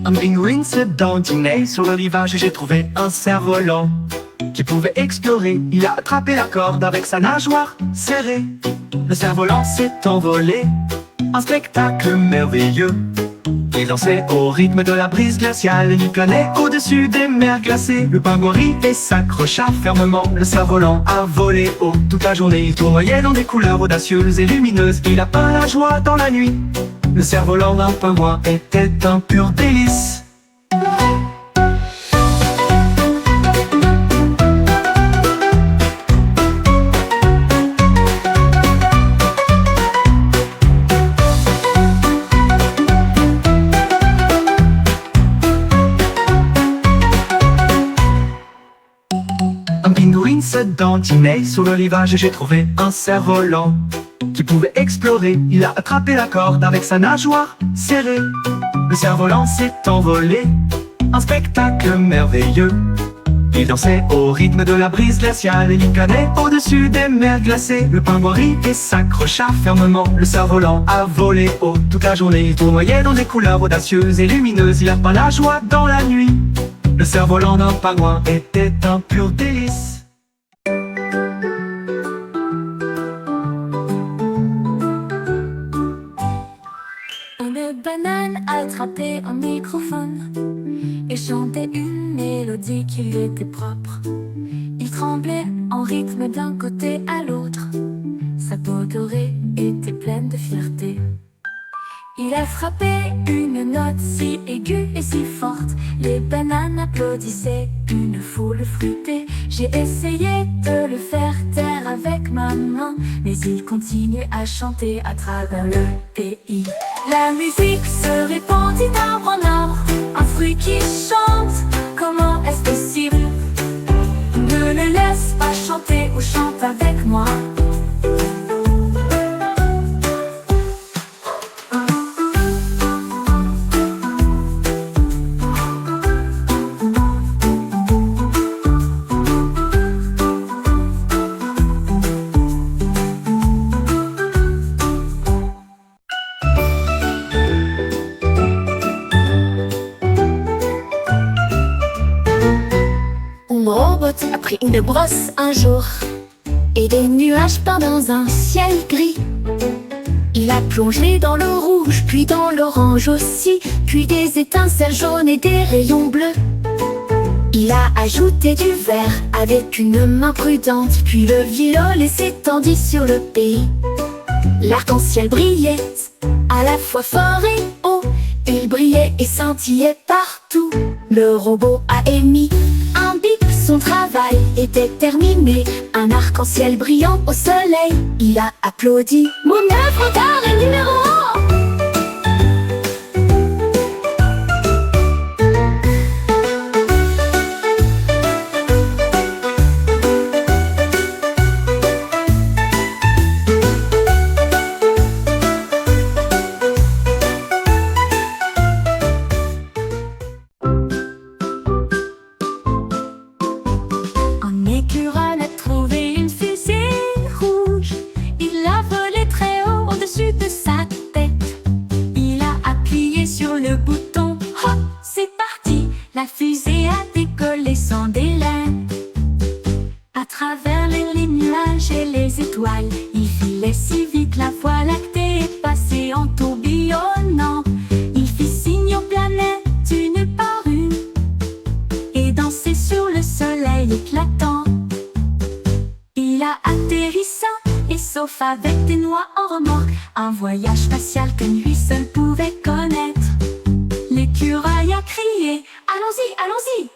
Un pingouin se dandinait sur le rivage et j'ai trouvé un cerf-volant qui pouvait explorer. Il a attrapé la corde avec sa nageoire serrée. Le cerf-volant s'est envolé, un spectacle merveilleux. Il dansait au rythme de la brise glaciale. Il planait au-dessus des mers glacées. Le pingouin rit et s'accrocha fermement. Le cerf-volant a volé haut toute la journée. Il tournoyait dans des couleurs audacieuses et lumineuses. Il a peint la joie dans la nuit. Le cerf-volant d'un pingouin était un pur délice. Un pingouin se dandinait sur le rivage et j'ai trouvé un cerf-volant qui pouvait explorer. Il a attrapé la corde avec sa nageoire serrée. Le cerf-volant s'est envolé, un spectacle merveilleux. Il dansait au rythme de la brise glaciale. Il planait au-dessus des mers glacées. Le pingouin rit et s'accrocha fermement. Le cerf-volant a volé haut toute la journée. Il tournoyait dans des couleurs audacieuses et lumineuses. Il a peint la joie dans la nuit. Le cerf-volant d'un pingouin était un pur délice. Une banane attrapait un microphone et chantait une mélodie qui lui était propre. Il tremblait en rythme d'un côté à l'autre. Sa peau dorée était pleine de fierté. Il a frappé une note si aiguë et si forte. Les bananes applaudissaient, une foule fruitée. J'ai essayé de le faire taire avec ma main, mais il continuait à chanter à travers le pays. La musique se répandit d'arbre en arbre, un fruit qui chante, comment est-ce possible? Ne le laisse pas chanter ou chante avec moi. Mon robot a pris une brosse un jour et des nuages peints dans un ciel gris. Il a plongé dans le rouge, puis dans l'orange aussi, puis des étincelles jaunes et des rayons bleus. Il a ajouté du vert avec une main prudente, puis le violet s'étendit sur le pays. L'arc-en-ciel brillait à la fois fort et haut, il brillait et scintillait partout. Le robot a émis un bip, son travail était terminé. Un arc-en-ciel brillant au soleil, il a applaudi. Mon œuvre d'art est numéro 1. Un écureuil a trouvé une fusée rouge. Il l'a volée très haut au-dessus de sa tête. Il a appuyé sur le bouton. Hop, c'est parti. La fusée a décollé sans délai. À travers les nuages et les étoiles, il filait si vite, la Voie lactée est passée en tourbillonnant. Il fit signe aux planètes une par une et dansait sur le soleil éclatant. Il a atterri sain et sauf avec des noix en remorque, un voyage spatial que lui seul pouvait connaître. L'écureuil a crié: allons-y, allons-y!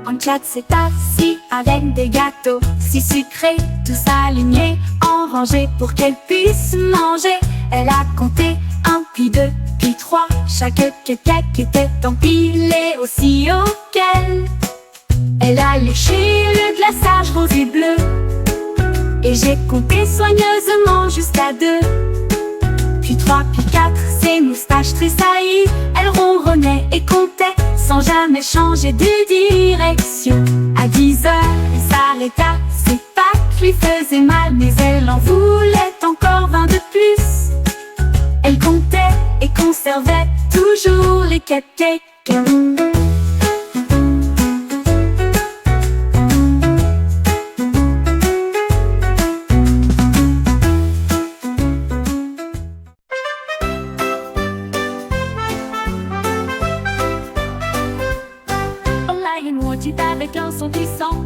En chat s'est assis avec des gâteaux si sucrés, tous alignés en rangée pour qu'elle puisse manger. Elle a compté 1, puis 2, puis 3. Chaque cake était empilé aussi haut qu'elle. Elle a léché le glaçage rose et bleu, et j'ai compté soigneusement jusqu'à 2, puis 3. 3 puis 4, ses moustaches tressaillies. Elle ronronnait et comptait sans jamais changer de direction. À 10 heures, il s'arrêta, ses pattes lui faisaient mal, mais elle en voulait encore 20 de plus. Elle comptait et conservait toujours les cupcakes. Avec un son puissant,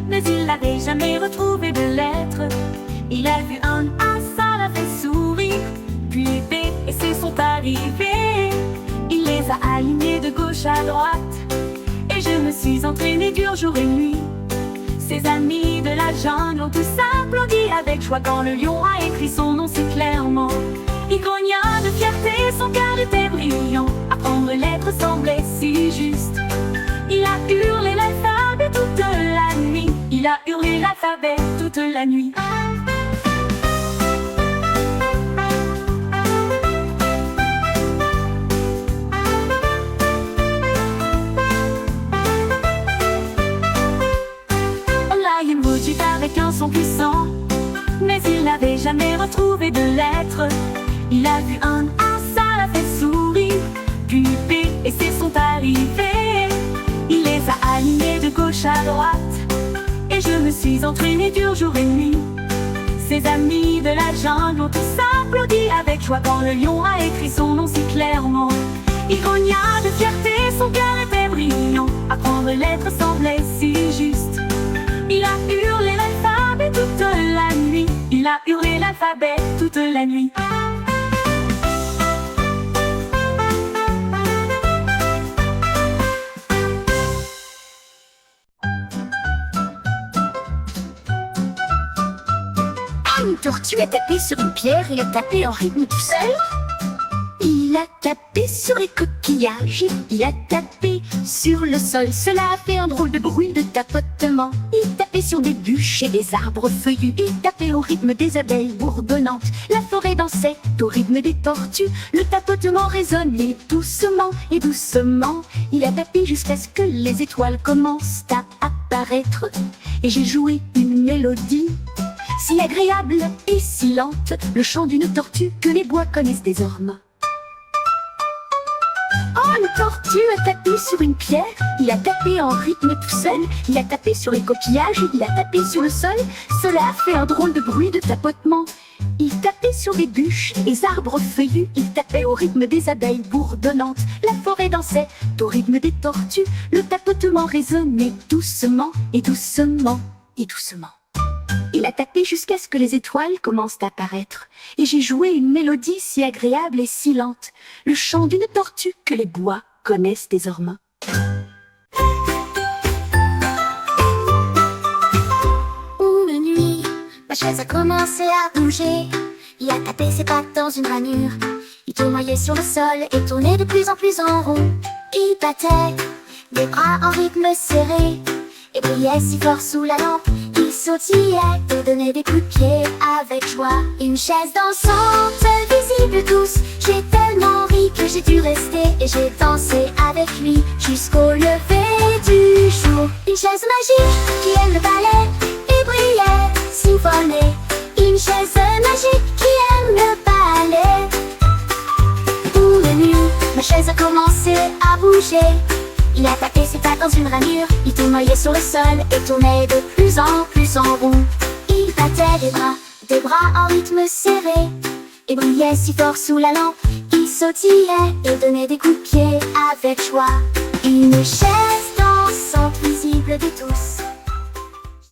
mais il n'avait jamais retrouvé de lettres. Il a vu un A, ça l'a fait sourire, puis B et C sont arrivés. Il les a alignés de gauche à droite, et je me suis entraînée dur jour et nuit. Ses amis de la jungle ont tous applaudi avec joie quand le lion a écrit son nom si clairement. Il grogna de fierté, son cœur était brillant. Apprendre lettres semblait si juste. Il a hurlé l'alphabet toute la nuit. Il a hurlé l'alphabet toute la nuit. Lionwood eut avec un son puissant, mais il n'avait jamais retrouvé de lettres. Il a vu un A, ça l'a fait sourire, puis B et C sont arrivés. Il les a alignés de gauche à droite, et je me suis entraînée dur jour et nuit. Ses amis de la jungle ont tous applaudi avec joie quand le lion a écrit son nom si clairement. Il grogna de fierté, son cœur était brillant. Apprendre lettres semblait si juste. Il a hurlé l'alphabet toute la nuit. Il a hurlé l'alphabet toute la nuit. Une tortue a tapé sur une pierre et a tapé en rythme tout seul. Il a tapé sur les coquillages, il a tapé sur le sol. Cela a fait un drôle de bruit de tapotement. Il tapait sur des bûches et des arbres feuillus. Il tapait au rythme des abeilles bourdonnantes. La forêt dansait au rythme des tortues. Le tapotement résonnait doucement et doucement. Il a tapé jusqu'à ce que les étoiles commencent à apparaître. Et j'ai joué une mélodie si agréable et si lente, le chant d'une tortue que les bois connaissent désormais. Oh, une tortue a tapé sur une pierre, il a tapé en rythme tout seul, il a tapé sur les coquillages, il a tapé sur le sol. Cela a fait un drôle de bruit de tapotement. Il tapait sur des bûches, les arbres feuillus, il tapait au rythme des abeilles bourdonnantes. La forêt dansait au rythme des tortues, le tapotement résonnait doucement et doucement et doucement. Il a tapé jusqu'à ce que les étoiles commencent à apparaître, et j'ai joué une mélodie si agréable et si lente, le chant d'une tortue que les bois connaissent désormais. Une nuit, ma chaise a commencé à bouger. Il a tapé ses pattes dans une ranure. Il tournoyait sur le sol et tournait de plus en plus en rond. Il battait des bras en rythme serré et brillait si fort sous la lampe. Il sautillait et donnait des coups de pied avec joie. Une chaise dansante, visible tous. J'ai tellement ri que j'ai dû rester et j'ai dansé avec lui jusqu'au lever du jour. Une chaise magique qui aime le ballet et brillait, siphonnait. Une chaise magique qui aime le ballet. Pour le nuit, ma chaise a commencé à bouger. Il a tapé ses pattes dans une ranure. Il tournoyait sur le sol et tournait de plus en rond. Il battait des bras en rythme serré et brillait si fort sous la lampe. Il sautillait et donnait des coups de pied avec joie.